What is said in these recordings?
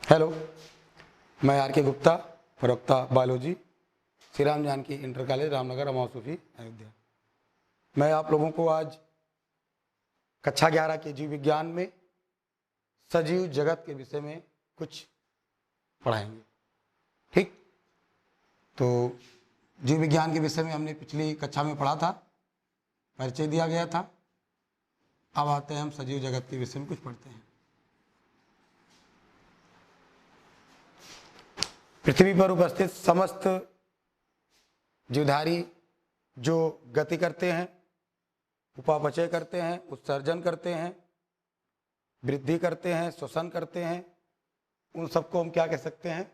Hello, मैं are K Gupta, प्रवक्ता biology, Shri Ram Janaki inter college, Ramnagar, Amasufi, Ayodhya. मैं आप लोगों को आज कक्षा 11 के जीव विज्ञान में सजीव जगत के विषय में कुछ पढ़ाएंगे। ठीक, तो जीव विज्ञान के विषय में हमने पिछली कक्षा में पढ़ा था, परिचय दिया गया था। अब आते हैं हम सजीव जगत के विषय में कुछ पढ़ते हैं। पृथ्वी पर उपस्थित समस्त जीवधारी जो गति करते हैं, उपापचय करते हैं, उत्सर्जन करते हैं, वृद्धि करते हैं, श्वसन करते हैं, उन सबको हम क्या कह सकते हैं?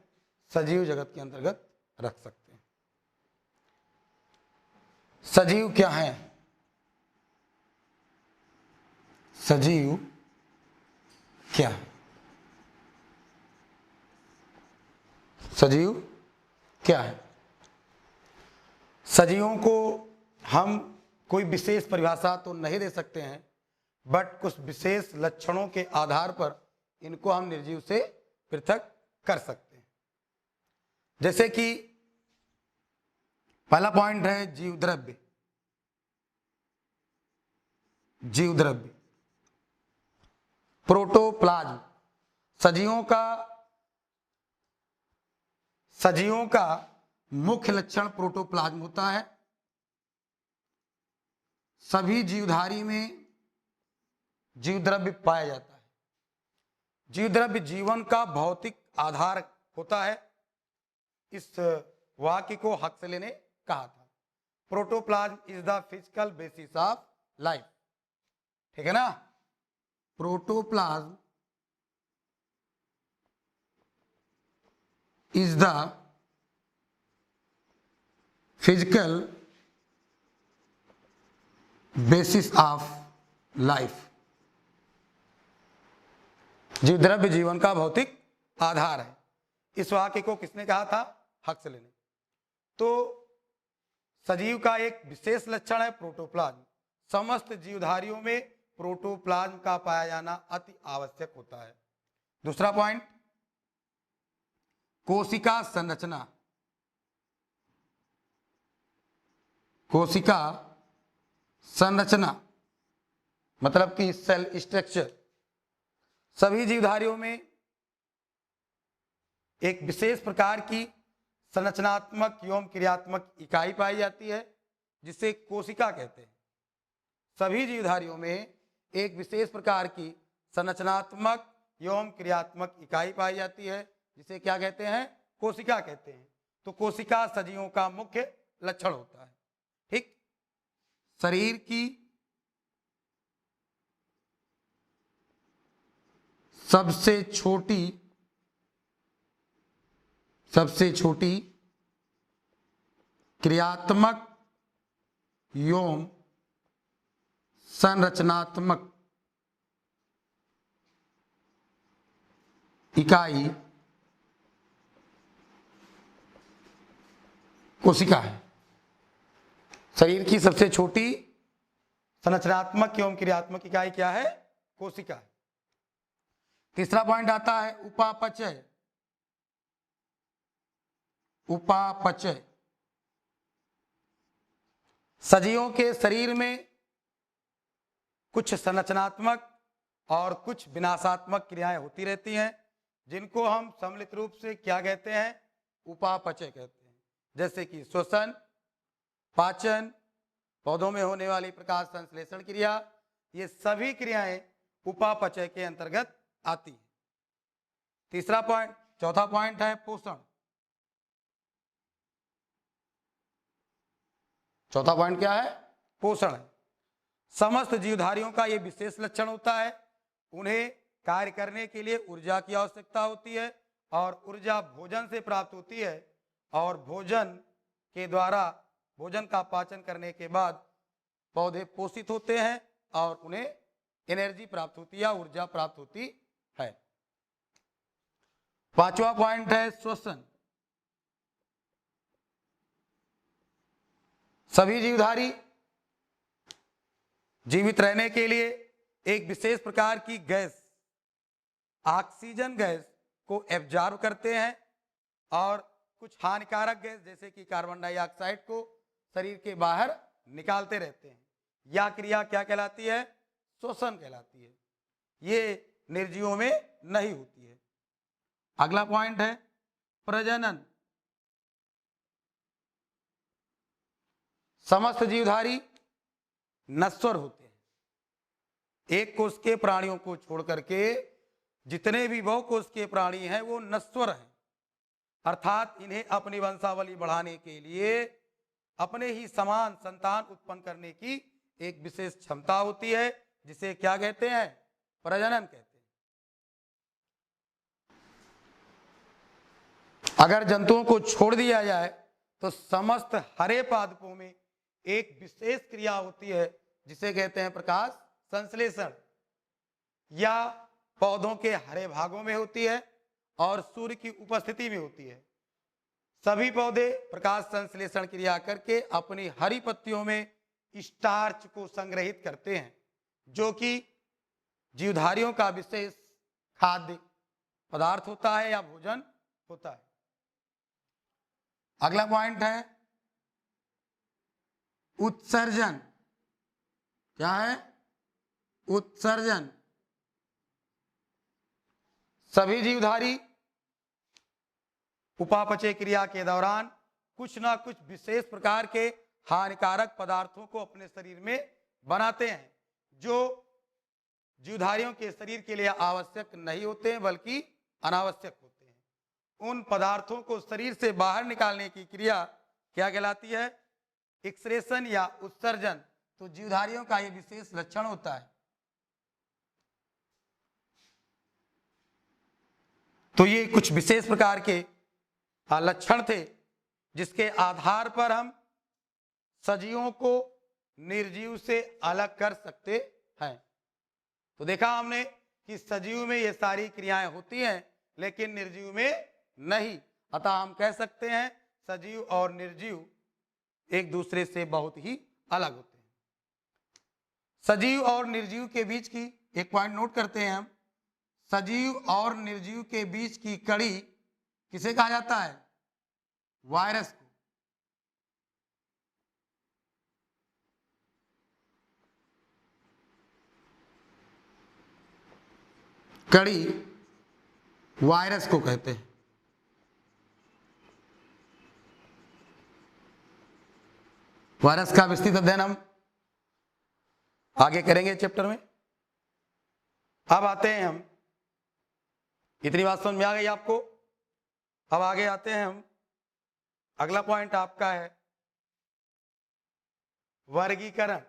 सजीव जगत के अंतर्गत रख सकते हैं। सजीव क्या है? सजीव क्या है? सजीव क्या है? सजीवों को हम कोई विशेष परिभाषा तो नहीं दे सकते हैं, बट कुछ विशेष लक्षणों के आधार पर इनको हम निर्जीव से पृथक कर सकते हैं। जैसे कि पहला पॉइंट है जीव द्रव्य। जीव द्रव्य, प्रोटोप्लाज्म। सजीवों का मुख्य लक्षण प्रोटोप्लाज्म होता है। सभी जीवधारी में जीवद्रव्य पाया जाता है। जीवद्रव्य जीवन का भौतिक आधार होता है। इस वाक्य को हक्सले ने कहा था, protoplasm is the physical basis of life. ठीक है ना? Protoplasm is the physical basis of life। जीवद्रव्य जीवन का भौतिक आधार है। इस वाक्य को किसने कहा था? हक्सले ने। तो सजीव का एक विशेष लक्षण है प्रोटोप्लाज्म। समस्त जीवधारियों में प्रोटोप्लाज्म का पाया जाना अति आवश्यक होता है। दूसरा पॉइंट, कोशिका संरचना। कोशिका संरचना मतलब कि सेल स्ट्रक्चर। सभी जीवधारियों में एक विशेष प्रकार की संरचनात्मक एवं क्रियात्मक इकाई पाई जाती है, जिसे कोशिका कहते हैं। सभी जीवधारियों में एक विशेष प्रकार की संरचनात्मक एवं क्रियात्मक इकाई पाई जाती है, जिसे क्या कहते हैं? कोशिका कहते हैं। तो कोशिका सजीवों का मुख्य लक्षण होता है। ठीक, शरीर की सबसे छोटी क्रियात्मक एवं संरचनात्मक इकाई कोशिका है। शरीर की सबसे छोटी संरचनात्मक एवं क्रियात्मक इकाई क्या है? कोशिका है। तीसरा पॉइंट आता है उपापचय। उपापचय, सजीवों के शरीर में कुछ संरचनात्मक और कुछ विनाशात्मक क्रियाएं होती रहती हैं, जिनको हम सम्मिलित रूप से क्या कहते हैं? उपापचय कहते हैं। जैसे कि श्वसन, पाचन, पौधों में होने वाली प्रकाश संश्लेषण क्रिया, ये सभी क्रियाएं उपापचय के अंतर्गत आती है। तीसरा पॉइंट, चौथा पॉइंट है पोषण। चौथा पॉइंट क्या है? पोषण है। समस्त जीवधारियों का यह विशेष लक्षण होता है। उन्हें कार्य करने के लिए ऊर्जा की आवश्यकता होती है, और ऊर्जा भोजन से प्राप्त होती है, और भोजन के द्वारा भोजन का पाचन करने के बाद पौधे पोषित होते हैं और उन्हें एनर्जी प्राप्त होती है, ऊर्जा प्राप्त होती है। पांचवा पॉइंट है श्वसन। सभी जीवधारी जीवित रहने के लिए एक विशेष प्रकार की गैस, ऑक्सीजन गैस को एब्जॉर्ब करते हैं और कुछ हानिकारक गैस जैसे कि कार्बन डाइऑक्साइड को शरीर के बाहर निकालते रहते हैं। यह क्रिया क्या कहलाती है? श्वसन कहलाती है। ये निर्जीवों में नहीं होती है। अगला पॉइंट है प्रजनन। समस्त जीवधारी नश्वर होते हैं। एक कोष के प्राणियों को छोड़ करके जितने भी बहुकोष के प्राणी हैं वो नश्वर हैं, अर्थात इन्हें अपनी वंशावली बढ़ाने के लिए अपने ही समान संतान उत्पन्न करने की एक विशेष क्षमता होती है, जिसे क्या कहते हैं? प्रजनन कहते हैं। अगर जंतुओं को छोड़ दिया जाए तो समस्त हरे पादपों में एक विशेष क्रिया होती है जिसे कहते हैं प्रकाश संश्लेषण। या पौधों के हरे भागों में होती है और सूर्य की उपस्थिति में होती है। सभी पौधे प्रकाश संश्लेषण क्रिया करके अपनी हरी पत्तियों में स्टार्च को संग्रहित करते हैं, जो कि जीवधारियों का विशेष खाद्य पदार्थ होता है या भोजन होता है। अगला पॉइंट है उत्सर्जन। क्या है? उत्सर्जन। सभी जीवधारी उपापचय क्रिया के दौरान कुछ ना कुछ विशेष प्रकार के हानिकारक पदार्थों को अपने शरीर में बनाते हैं, जो जीवधारियों के शरीर के लिए आवश्यक नहीं होते हैं बल्कि अनावश्यक होते हैं। उन पदार्थों को शरीर से बाहर निकालने की क्रिया क्या कहलाती है? एक्सक्रेशन या उत्सर्जन। तो जीवधारियों का यह विशेष लक्षण होता है। तो ये कुछ विशेष प्रकार के लक्षण थे जिसके आधार पर हम सजीवों को निर्जीव से अलग कर सकते हैं। तो देखा हमने कि सजीव में ये सारी क्रियाएं होती हैं लेकिन निर्जीव में नहीं। अतः हम कह सकते हैं सजीव और निर्जीव एक दूसरे से बहुत ही अलग होते हैं। सजीव और निर्जीव के बीच की एक पॉइंट नोट करते हैं हम। सजीव और निर्जीव के बीच की कड़ी किसे कहा जाता है? वायरस को। कड़ी वायरस को कहते हैं। वायरस का विस्तृत अध्ययन हम आगे करेंगे चैप्टर में। अब आते हैं हम, इतनी बात समझ में आ गई आपको। अब आगे आते हैं हम। अगला पॉइंट आपका है वर्गीकरण।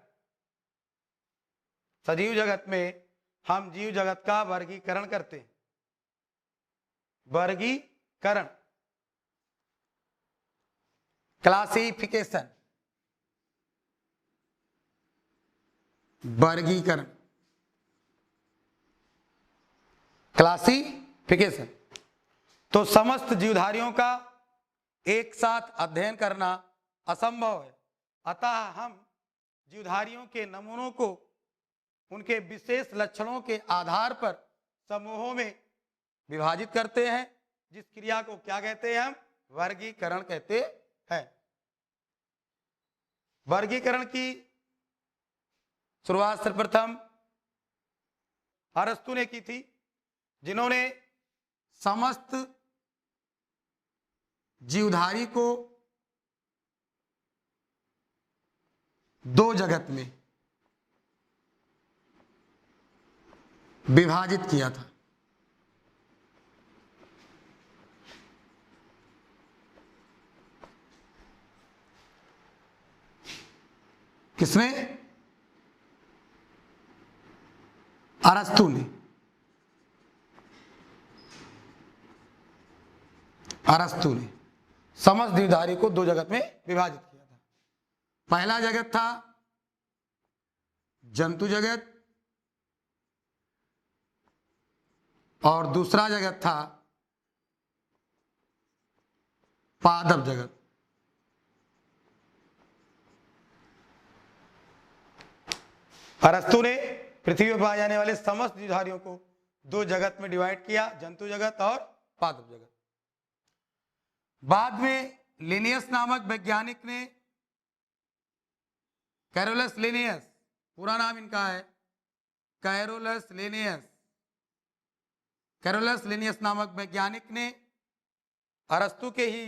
सजीव जगत में हम जीव जगत का वर्गीकरण करते हैं। वर्गीकरण, क्लासिफिकेशन। वर्गीकरण, क्लासिफिकेशन। तो समस्त जीवधारियों का एक साथ अध्ययन करना असंभव है। अतः हम जीवधारियों के नमूनों को उनके विशेष लक्षणों के आधार पर समूहों में विभाजित करते हैं, जिस क्रिया को क्या कहते हैं? हम वर्गीकरण कहते हैं। वर्गीकरण की शुरुआत सर्वप्रथम अरस्तु ने की थी, जिन्होंने समस्त जीवधारी को दो जगत में विभाजित किया था। किसने? अरस्तु ने। अरस्तु ने समस्त जीवधारी को दो जगत में विभाजित किया था। पहला जगत था जंतु जगत और दूसरा जगत था पादप जगत। अरस्तु ने पृथ्वी पर पाए जाने वाले समस्त जीवधारियों को दो जगत में डिवाइड किया, जंतु जगत और पादप जगत। बाद में लिनियस नामक वैज्ञानिक ने, कैरोलस लिनियस, पूरा नाम इनका है कैरोलस लिनियस, कैरोलस लिनियस नामक वैज्ञानिक ने अरस्तु के ही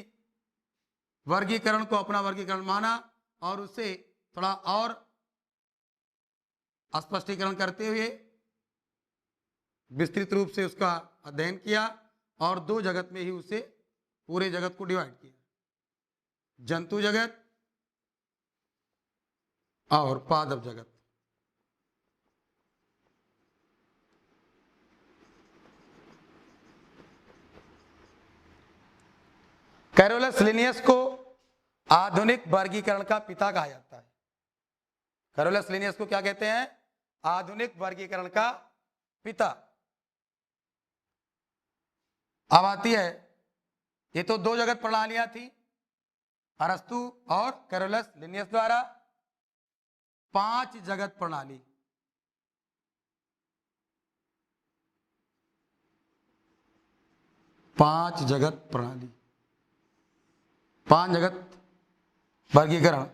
वर्गीकरण को अपना वर्गीकरण माना और उसे थोड़ा और स्पष्टीकरण करते हुए विस्तृत रूप से उसका अध्ययन किया और दो जगत में ही उसे पूरे जगत को डिवाइड किया, जंतु जगत और पादप जगत। कैरोलस लिनियस को आधुनिक वर्गीकरण का पिता कहा जाता है। कैरोलस लिनियस को क्या कहते हैं? आधुनिक वर्गीकरण का पिता। अब आती है, ये तो दो जगत प्रणालियां थी अरस्तु और कैरोलस लिनियस द्वारा। 5 जगत प्रणाली। पांच जगत प्रणाली, 5 जगत वर्गीकरण।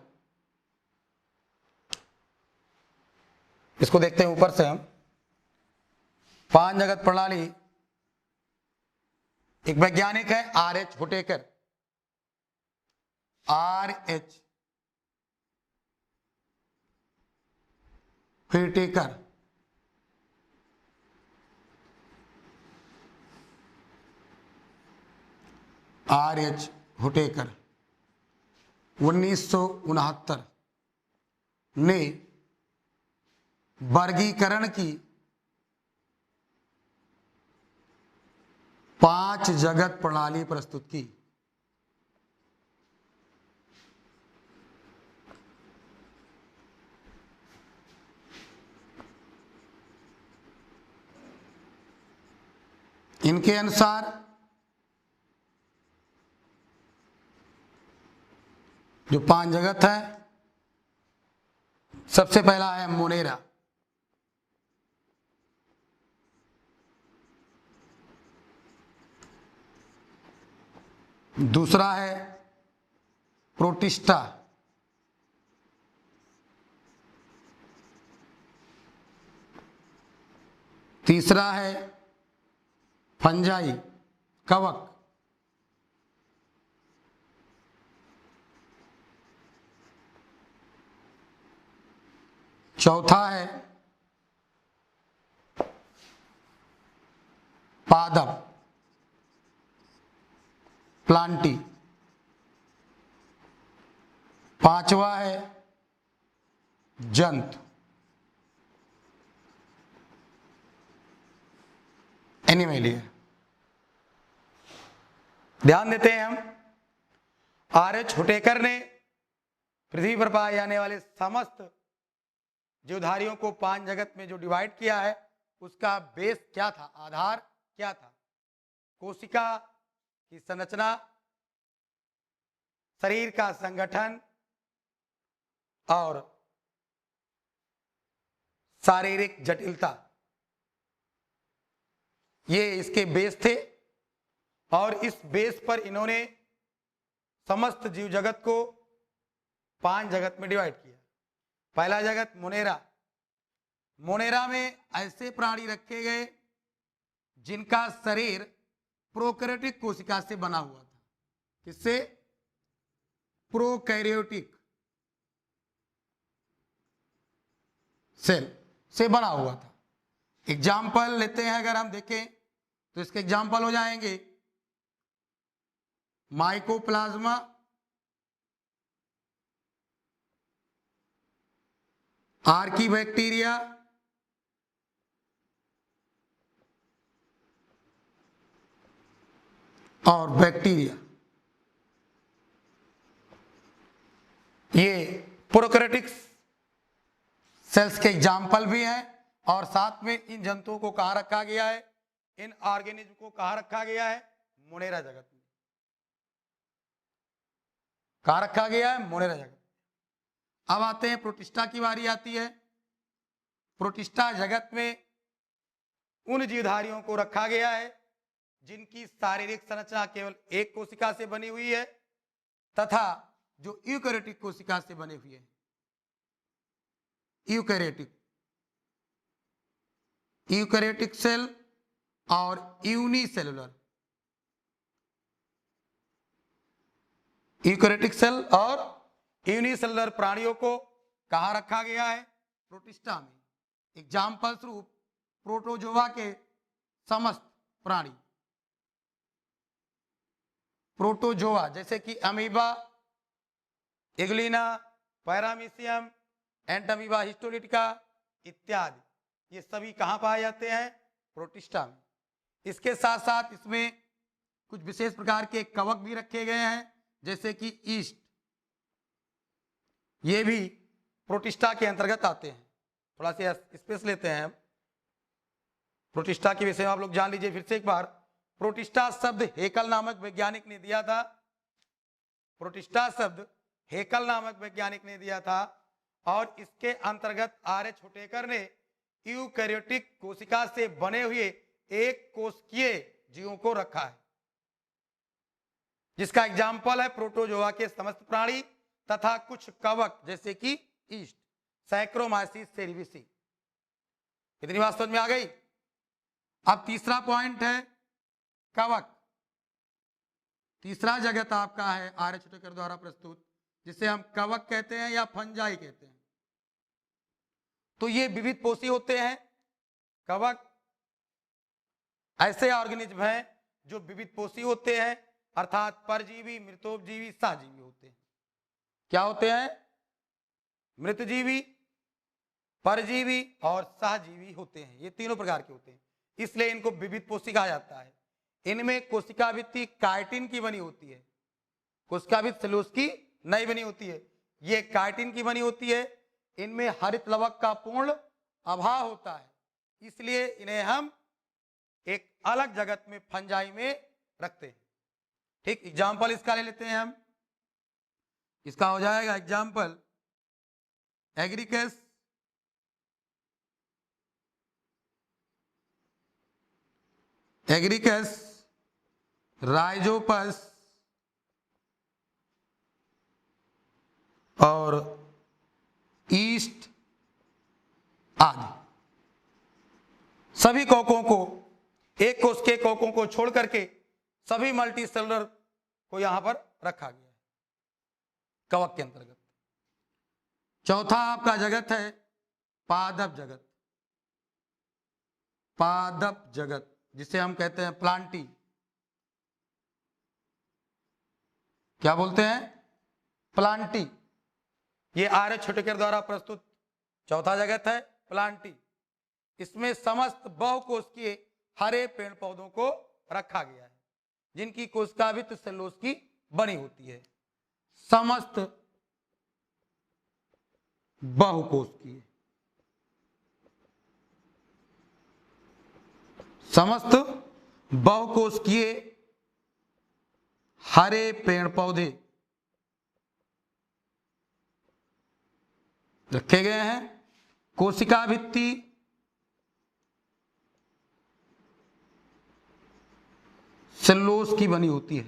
इसको देखते हैं ऊपर से हम। 5 जगत प्रणाली। एक वैज्ञानिक है R.H. हुटेकर, R.H. हुटेकर। R.H. हुटेकर 1969 ने वर्गीकरण की 5 जगत प्रणाली प्रस्तुत की। इनके अनुसार जो 5 जगत है, सबसे पहला है मोनेरा। दूसरा है प्रोटिस्टा। तीसरा है फंजाई, कवक। चौथा है पादप, प्लांटी। पांचवा है जंतु, एनिमेलिया। ध्यान देते हैं हम, R.H. हुटेकर ने पृथ्वी पर पाए जाने वाले समस्त जीवधारियों को 5 जगत में जो डिवाइड किया है, उसका बेस क्या था, आधार क्या था? कोशिका की संरचना, शरीर का संगठन और शारीरिक जटिलता, ये इसके बेस थे। और इस बेस पर इन्होंने समस्त जीव जगत को 5 जगत में डिवाइड किया। पहला जगत मोनेरा। मोनेरा में ऐसे प्राणी रखे गए जिनका शरीर प्रोकैरियोटिक कोशिका से बना हुआ था। किससे? प्रोकैरियोटिक सेल से बना हुआ था। एग्जाम्पल लेते हैं, अगर हम देखें तो इसके एग्जाम्पल हो जाएंगे माइकोप्लाज्मा, आर्कीबैक्टीरिया, और बैक्टीरिया। ये प्रोकैरियोटिक सेल्स के एग्जाम्पल भी हैं। और साथ में इन जंतुओं को कहां रखा गया है, इन ऑर्गेनिज्म को कहां रखा गया है? मोनेरा जगत में। कहां रखा गया है? मोनेरा जगत। अब आते हैं प्रोटिस्टा की बारी आती है। प्रोटिस्टा जगत में उन जीवधारियों को रखा गया है जिनकी शारीरिक संरचना केवल एक कोशिका से बनी हुई है तथा जो यूकैरियोटिक कोशिका से बने हुए हैं। यूकैरियोटिक सेल और यूनिसेलुलर। यूकैरियोटिक सेल और यूनिसेलुलर प्राणियों को कहां रखा गया है? प्रोटिस्टा में। एग्जाम्पल स्वरूप प्रोटोजोआ के समस्त प्राणी, प्रोटोजोआ जैसे कि अमीबा, इग्लिना, पैरामीशियम, एंटमीबा हिस्टोलिटिका इत्यादि, ये सभी कहां पाए जाते हैं? प्रोटिस्टा में। इसके साथ साथ इसमें कुछ विशेष प्रकार के कवक भी रखे गए हैं जैसे कि ईस्ट, ये भी प्रोटिस्टा के अंतर्गत आते हैं। थोड़ा सा स्पेस लेते हैं हम। प्रोटिस्टा के विषय में आप लोग जान लीजिए फिर से एक बार। प्रोटिस्टा शब्द हेकल नामक वैज्ञानिक ने दिया था। प्रोटिस्टा शब्द हेकल नामक वैज्ञानिक ने दिया था और इसके अंतर्गत आर्य छोटेकर ने यूकैरियोटिक कोशिका से बने हुए एक कोशिकीय जीवों को रखा है, जिसका एग्जाम्पल है प्रोटोजोआ के समस्त प्राणी तथा कुछ कवक जैसे कि ईस्ट, सैक्रोमाइसिस सेरेविसी। इतनी बात समझ में आ गई। अब तीसरा पॉइंट है कवक। तीसरा जगत आपका है आर्य छोटेकर द्वारा प्रस्तुत, जिसे हम कवक कहते हैं या फंजाई कहते हैं। तो ये विविध पोषी होते हैं। कवक ऐसे ऑर्गेनिज्म हैं जो विविध पोषी होते हैं, अर्थात परजीवी, मृतोपजीवी, सहजीवी होते हैं। क्या होते हैं? मृतजीवी, परजीवी और सहजीवी होते हैं। ये तीनों प्रकार के होते हैं, इसलिए इनको विविध पोषी कहा जाता है। इनमें कोशिका भित्ति काइटिन की बनी होती है, कोशिका भित्ति सेलुलोज की नहीं बनी होती है, ये काइटिन की बनी होती है। इनमें हरित लवक का पूर्ण अभाव होता है, इसलिए इन्हें हम एक अलग जगत में फंजाई में रखते हैं। ठीक, एग्जाम्पल इसका ले लेते हैं हम। इसका हो जाएगा एग्जाम्पल एग्रीकस, एग्रीकस, राइजोपस और ईस्ट आदि। सभी कवकों को, एक कोष के कवकों को छोड़ करके सभी मल्टी सेलुलर को यहां पर रखा गया है कवक के अंतर्गत। चौथा आपका जगत है पादप जगत। पादप जगत जिसे हम कहते हैं प्लांटी। क्या बोलते हैं? प्लांटी। ये आर्य छोटेकर द्वारा प्रस्तुत चौथा जगत है प्लांटी। इसमें समस्त बहुकोशिकीय हरे पेड़ पौधों को रखा गया है, जिनकी कोशिका भित्ति सेलुलोज की बनी होती है। समस्त बहुकोशिकीय, समस्त बहुकोशिकीय हरे पेड़ पौधे रखे गए हैं। कोशिका भित्ति सेलुलोज की बनी होती है।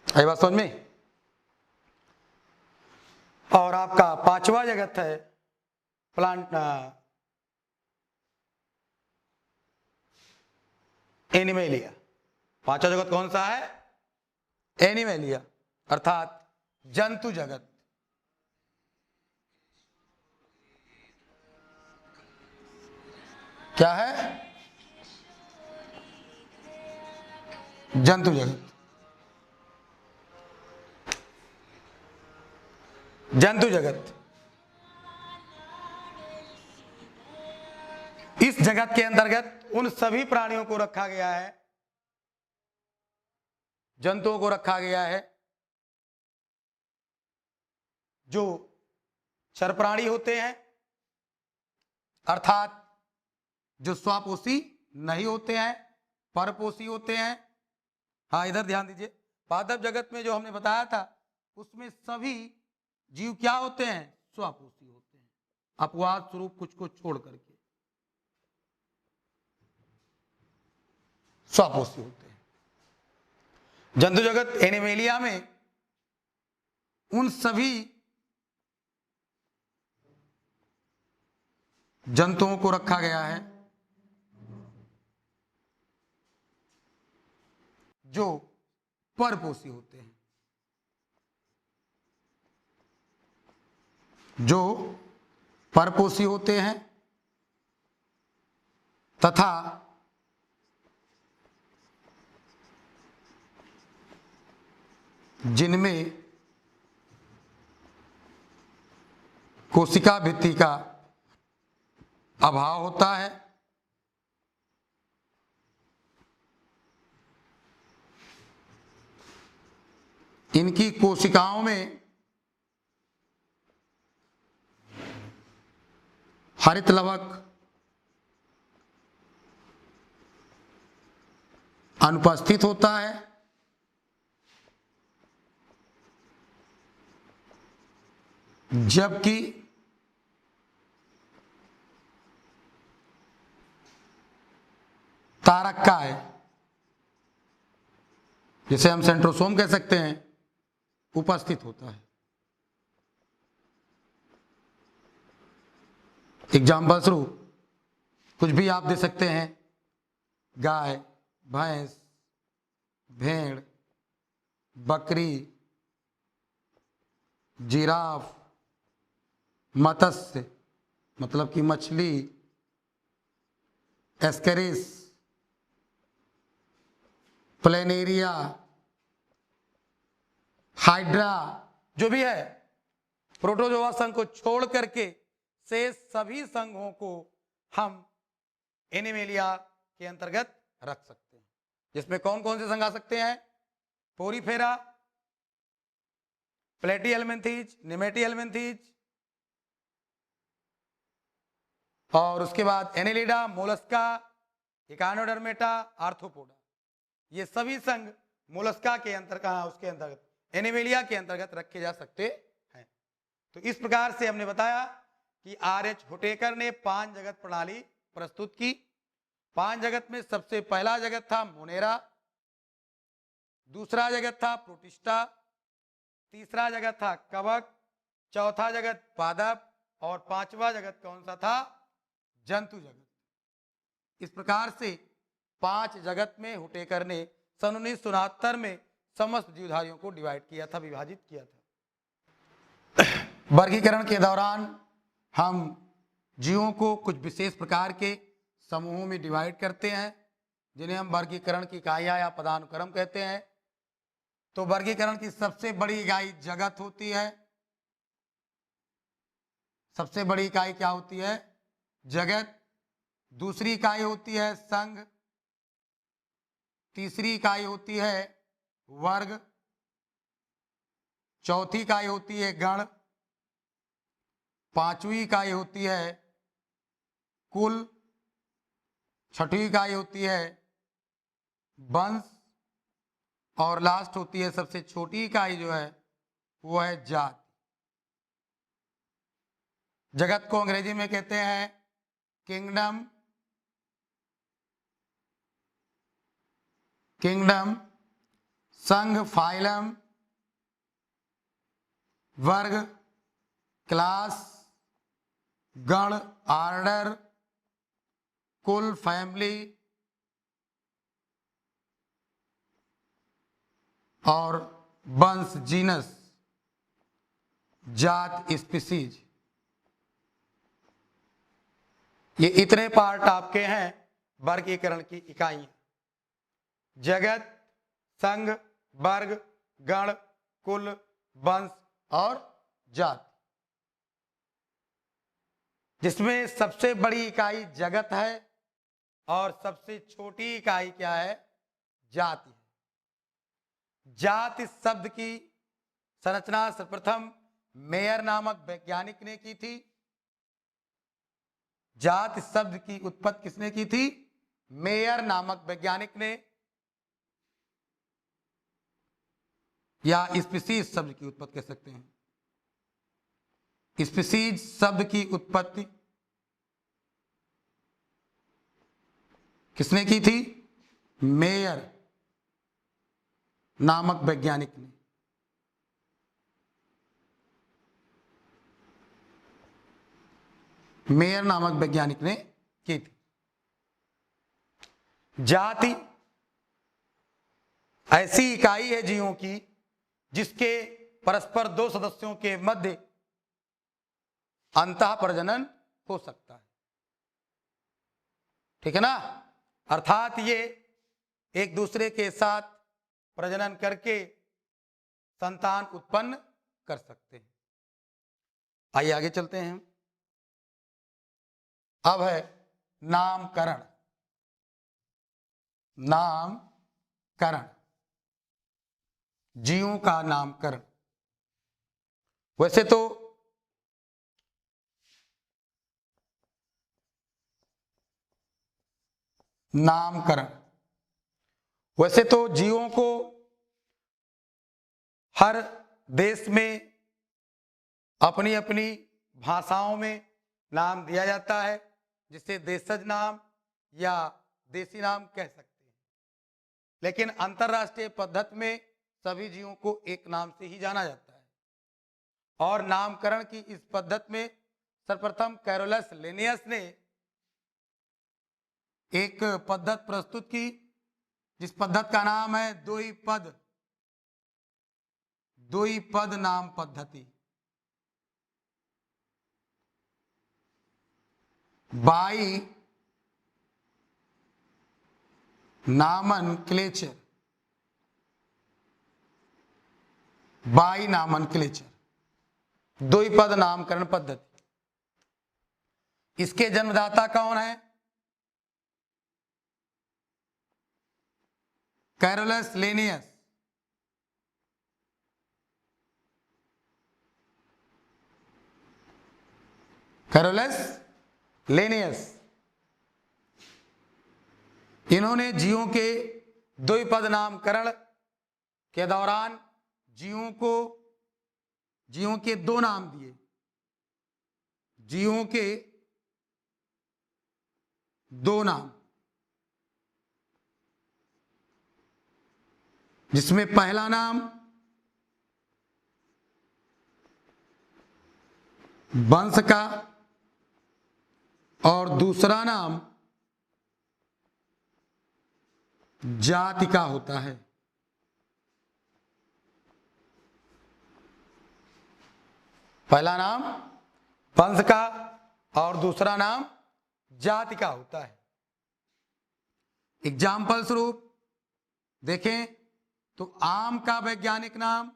आई बात समझ में? और आपका पांचवा जगत है प्लांट एनिमेलिया। पांचवा जगत कौन सा है? एनिमेलिया, अर्थात जंतु जगत। क्या है? जंतु जगत। जंतु जगत, इस जगत के अंतर्गत उन सभी प्राणियों को रखा गया है, जंतुओं को रखा गया है जो चर प्राणी होते हैं, अर्थात जो स्वपोषी नहीं होते हैं, परपोषी होते हैं। हाँ, इधर ध्यान दीजिए। पादप जगत में जो हमने बताया था उसमें सभी जीव क्या होते हैं? स्वपोषी होते हैं, अपवाद स्वरूप कुछ को छोड़ करके स्वपोषी होते हैं। जंतु जगत एनिमेलिया में उन सभी जंतुओं को रखा गया है जो परपोषी होते हैं, जो परपोषी होते हैं तथा जिनमें कोशिका भित्ति का अभाव होता है, इनकी कोशिकाओं में हरित लवक अनुपस्थित होता है, जबकि तारककाय, जिसे हम सेंट्रोसोम कह सकते हैं, उपस्थित होता है। एग्जाम्पल स्वरूप कुछ भी आप दे सकते हैं, गाय, भैंस, भेड़, बकरी, जिराफ, मत्स्य मतलब कि मछली, एस्केरिस, प्लेनेरिया, हाइड्रा, जो भी है, प्रोटोजोआ संघ को छोड़ करके से सभी संघों को हम एनिमेलिया के अंतर्गत रख सकते हैं, जिसमें कौन कौन से संघ आ सकते हैं? पोरीफेरा, प्लेटीहेल्मिन्थीज, निमेटीहेल्मिन्थीज, और उसके बाद एनेलिडा, मोलस्का, इकानोडर्मेटा, आर्थ्रोपोडा, ये सभी संघ मोलस्का के अंतर्गत, उसके अंतर्गत एनिमेलिया के अंतर्गत रखे जा सकते हैं। तो इस प्रकार से हमने बताया कि आर.एच. हुटेकर ने 5 जगत प्रणाली प्रस्तुत की। 5 जगत में सबसे पहला जगत था मोनेरा, दूसरा जगत था प्रोटिस्टा, तीसरा जगत था कवक, चौथा जगत पादप, और 5वां जगत कौन सा था? जंतु जगत। इस प्रकार से 5 जगत में हुटेकर ने सन 1969 में समस्त जीवधारियों को डिवाइड किया था, विभाजित किया था। वर्गीकरण के दौरान हम जीवों को कुछ विशेष प्रकार के समूहों में डिवाइड करते हैं, जिन्हें हम वर्गीकरण की इकाइयां या पदानुक्रम कहते हैं। तो वर्गीकरण की सबसे बड़ी इकाई जगत होती है। सबसे बड़ी इकाई क्या होती है? जगत। दूसरी इकाई होती है संघ, तीसरी इकाई होती है वर्ग, चौथी इकाई होती है गण, पांचवी इकाई होती है कुल, छठी इकाई होती है वंश, और लास्ट होती है सबसे छोटी इकाई जो है वो है जाति। जगत को अंग्रेजी में कहते हैं किंगडम, संघ फाइलम, वर्ग क्लास, गण आर्डर, कुल फैमिली, और वंश जीनस, जात स्पीसीज। ये इतने पार्ट आपके हैं वर्गीकरण की इकाइयां: जगत, संघ, वर्ग, गण, कुल, वंश और जाति, जिसमें सबसे बड़ी इकाई जगत है और सबसे छोटी इकाई क्या है? जाति है। जाति शब्द की संरचना सर्वप्रथम मेयर नामक वैज्ञानिक ने की थी। जाति शब्द की उत्पत्ति किसने की थी? मेयर नामक वैज्ञानिक ने, या स्पीसीज शब्द की उत्पत्ति कह सकते हैं। स्पीसीज शब्द की उत्पत्ति किसने की थी? मेयर नामक वैज्ञानिक ने। मेयर नामक वैज्ञानिक ने की थी। जाति ऐसी इकाई है जीवों की जिसके परस्पर दो सदस्यों के मध्य अंतः प्रजनन हो सकता है। ठीक है ना? अर्थात ये एक दूसरे के साथ प्रजनन करके संतान उत्पन्न कर सकते हैं। आइए आगे चलते हैं। अब है नामकरण। नामकरण, जीवों का नामकरण। वैसे तो नामकरण, वैसे तो जीवों को हर देश में अपनी अपनी भाषाओं में नाम दिया जाता है, जिसे देशज नाम या देसी नाम कह सकते हैं। लेकिन अंतरराष्ट्रीय पद्धति में सभी जीवों को एक नाम से ही जाना जाता है। और नामकरण की इस पद्धति में सर्वप्रथम कैरोलस लिनियस ने एक पद्धति प्रस्तुत की, जिस पद्धति का नाम है द्विपद नाम पद्धति। बाई नामनक्लेचर, बाई नामनक्लेचर, द्विपद नामकरण पद्धति। इसके जन्मदाता कौन है? Carolus Linnaeus. कैरोलस लिनियस, इन्होंने जीवों के द्विपद नामकरण के दौरान जीवों के दो नाम दिए। जीवों के दो नाम, जिसमें पहला नाम वंश का और दूसरा नाम जाति का होता है। पहला नाम वंश का और दूसरा नाम जाति का होता है। एग्जाम्पल स्वरूप देखें तो आम का वैज्ञानिक नाम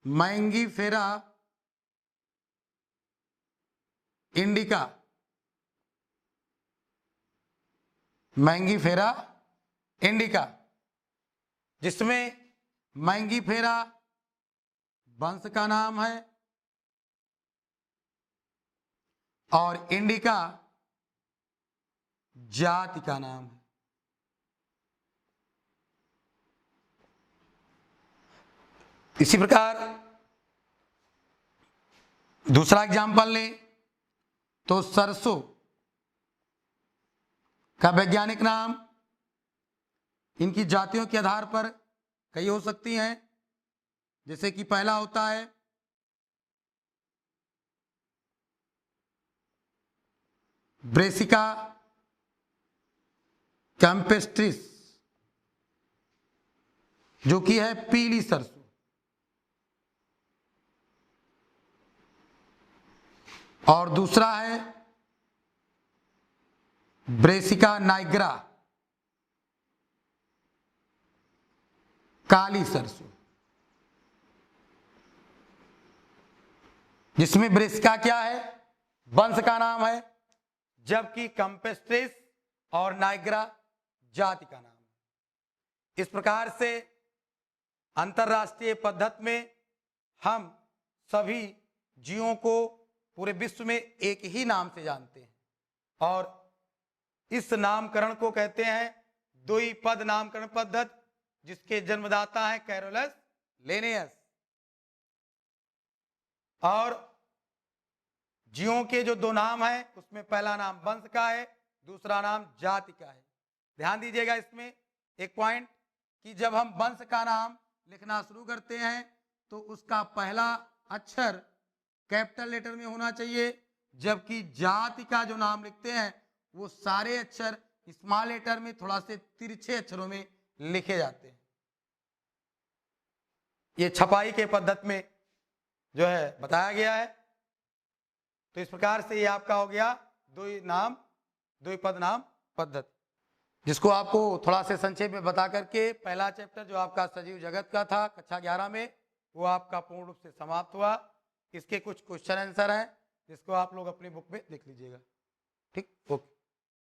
मैंगीफेरा इंडिका। मैंगीफेरा इंडिका, जिसमें मैंगीफेरा वंश का नाम है और इंडिका जाति का नाम है। इसी प्रकार दूसरा एग्जाम्पल लें तो सरसों का वैज्ञानिक नाम, इनकी जातियों के आधार पर कई हो सकती हैं, जैसे कि पहला होता है ब्रेसिका कैम्पेस्ट्रिस, जो कि है पीली सरसों। और दूसरा है ब्रेसिका नाइग्रा, काली सरसों, जिसमें ब्रेसिका क्या है? वंश का नाम है, जबकि कैम्पेस्ट्रिस और नाइग्रा जाति का नाम है। इस प्रकार से अंतरराष्ट्रीय पद्धति में हम सभी जीवों को पूरे विश्व में एक ही नाम से जानते हैं और इस नामकरण को कहते हैं द्विपद नामकरण पद्धति, जिसके जन्मदाता है कैरोलस लिनियस। और जीवों के जो दो नाम है उसमें पहला नाम वंश का है, दूसरा नाम जाति का है। ध्यान दीजिएगा इसमें एक पॉइंट कि जब हम वंश का नाम लिखना शुरू करते हैं तो उसका पहला अक्षर कैपिटल लेटर में होना चाहिए, जबकि जाति का जो नाम लिखते हैं वो सारे अक्षर स्मॉल लेटर में थोड़ा से तिरछे अक्षरों में लिखे जाते हैं। ये छपाई के पद्धति में जो है बताया गया है। तो इस प्रकार से ये आपका हो गया द्विपद नाम पद्धति, जिसको आपको थोड़ा से संक्षेप में बता करके पहला चैप्टर जो आपका सजीव जगत का था कक्षा 11 में, वो आपका पूर्ण रूप से समाप्त हुआ। इसके कुछ क्वेश्चन आंसर हैं जिसको आप लोग अपनी बुक में देख लीजिएगा। ठीक, ओके।